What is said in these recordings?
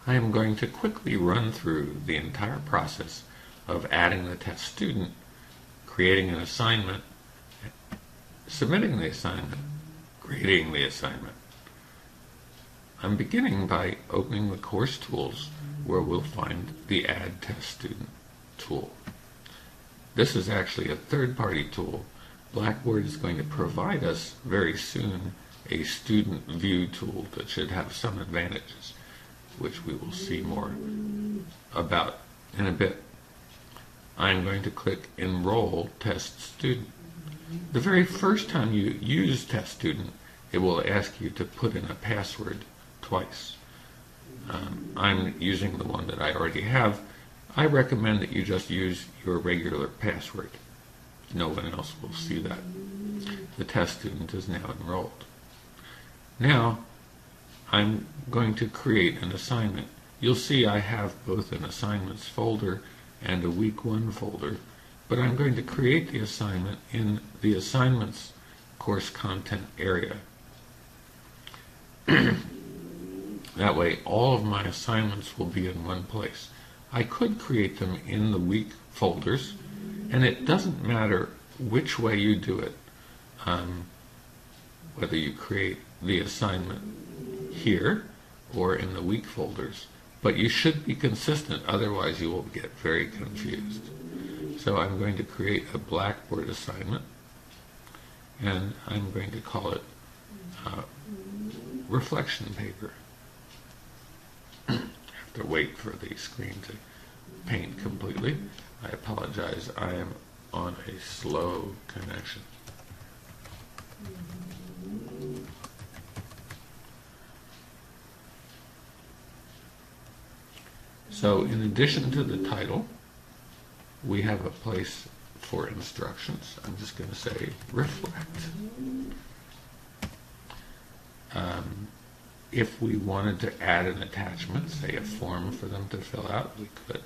I am going to quickly run through the entire process of adding the test student, creating an assignment, submitting the assignment, grading the assignment. I'm beginning by opening the course tools where we'll find the Add Test Student tool. This is actually a third-party tool. Blackboard is going to provide us very soon a student view tool that should have some advantages, which we will see more about in a bit. I'm going to click Enroll Test Student. The very first time you use Test Student, it will ask you to put in a password twice. I'm using the one that I already have. I recommend that you just use your regular password. No one else will see that. The test student is now enrolled. Now, I'm going to create an assignment. You'll see I have both an assignments folder and a week 1 folder, but I'm going to create the assignment in the assignments course content area. That way, all of my assignments will be in one place. I could create them in the week folders, and it doesn't matter which way you do it, whether you create the assignment here or in the week folders, but you should be consistent, otherwise you will get very confused. So I'm going to create a Blackboard assignment, and I'm going to call it reflection paper. I have to wait for the screen to paint completely. I apologize, I am on a slow connection. So in addition to the title, we have a place for instructions. I'm just going to say reflect. If we wanted to add an attachment, say a form for them to fill out, we could.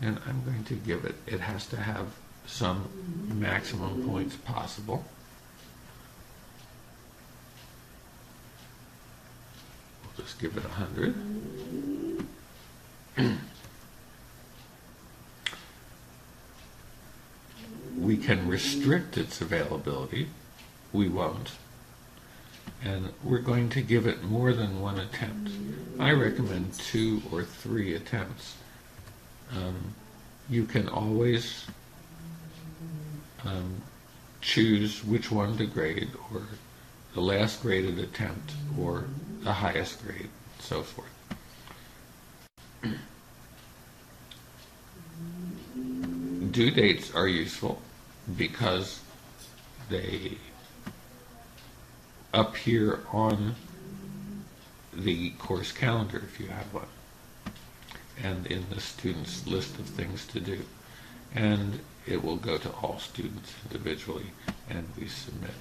And I'm going to give it, it has to have some maximum points possible. We'll just give it 100. We can restrict its availability. We won't. And we're going to give it more than one attempt. I recommend 2 or 3 attempts. You can always choose which one to grade, or the last graded attempt, or the highest grade, and so forth. Due dates are useful because they appear on the course calendar if you have one, and in the student's list of things to do. And it will go to all students individually, and we submit.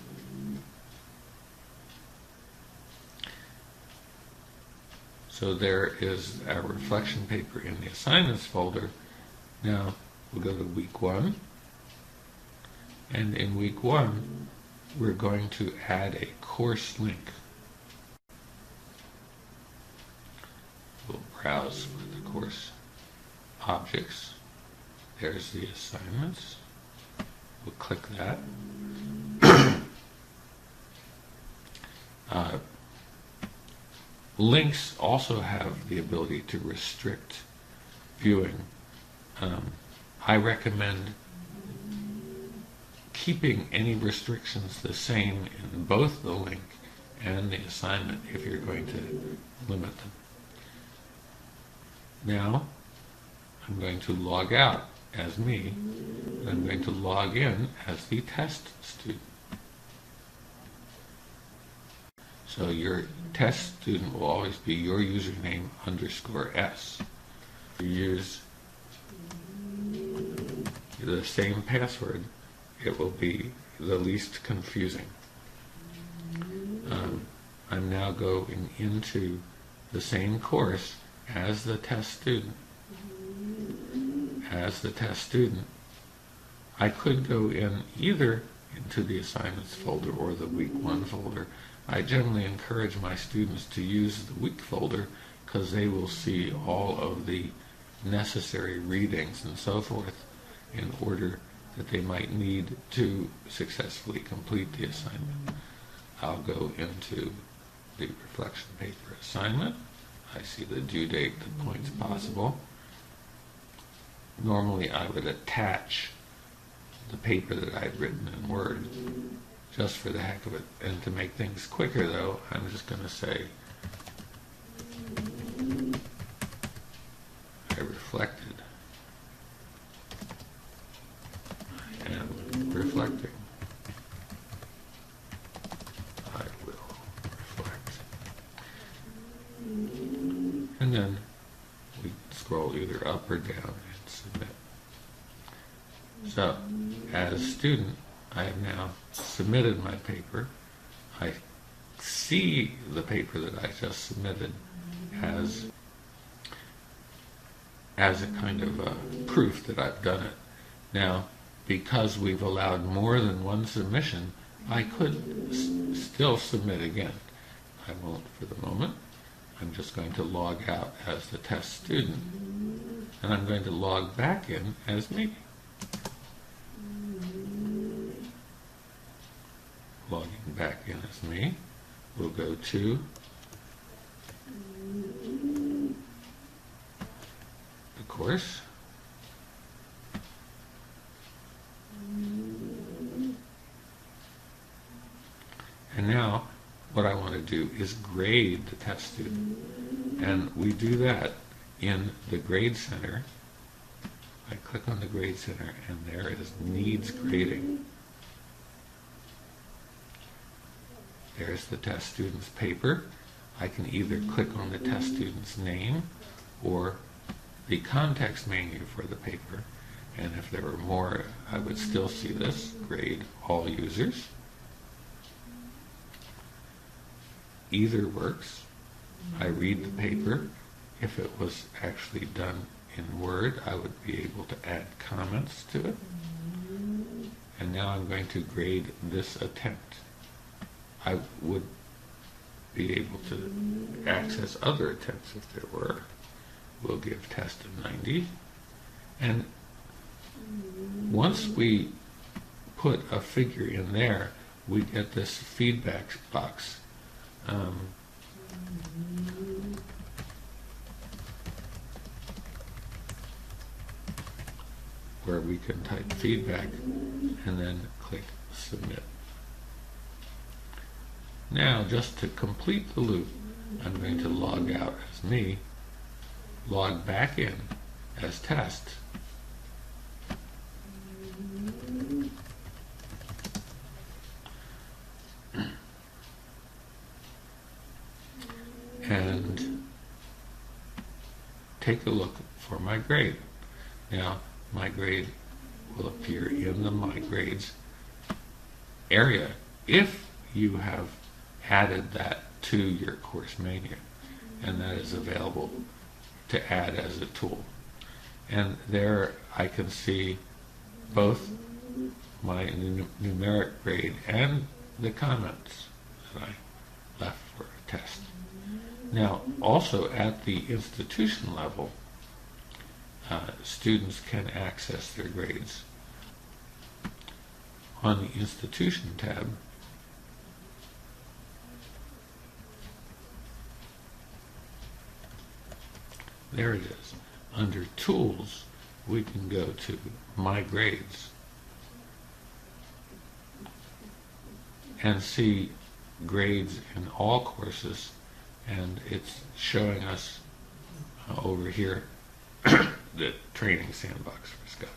So there is our reflection paper in the assignments folder. Now we'll go to week 1, and in week 1 we're going to add a course link. We'll browse for the course objects. There's the assignments. We'll click that. Links also have the ability to restrict viewing. I recommend keeping any restrictions the same in both the link and the assignment if you're going to limit them. Now, I'm going to log out as me, and I'm going to log in as the test student. So your test student will always be your username _s. You use the same password, it will be the least confusing. I'm now going into the same course as the test student. As the test student, I could go in either into the assignments folder or the week 1 folder. I generally encourage my students to use the week folder because they will see all of the necessary readings and so forth in order that they might need to successfully complete the assignment. I'll go into the reflection paper assignment. I see the due date, the points possible. Normally I would attach the paper that I'd written in Word just for the heck of it. And to make things quicker though, I'm just going to say I reflected and reflecting. I will reflect. And then we scroll either up or down and submit. So, as a student, I have now submitted my paper. I see the paper that I just submitted as a kind of proof that I've done it. Now, because we've allowed more than one submission, I could still submit again. I won't for the moment. I'm just going to log out as the test student, and I'm going to log back in as me. Logging back in as me, we'll go to the course. And now what I want to do is grade the test student. And we do that in the Grade Center. I click on the Grade Center and there is Needs Grading. There's the test student's paper. I can either click on the test student's name or the context menu for the paper. And if there were more, I would still see this. Grade all users. Either works. I read the paper. If it was actually done in Word, I would be able to add comments to it. And now I'm going to grade this attempt. I would be able to access other attempts if there were. We'll give test a 90. And once we put a figure in there, we get this feedback box. Where we can type feedback and then click submit. Now, just to complete the loop, I'm going to log out as me, log back in as test, and take a look for my grade. Now, my grade will appear in the My Grades area if you have added that to your course menu, and that is available to add as a tool. And there I can see both my numeric grade and the comments that I left for a test. Now, also at the institution level, students can access their grades. On the Institution tab, there it is. Under Tools, we can go to My Grades and see grades in all courses, and it's showing us over here the training sandbox for Scott.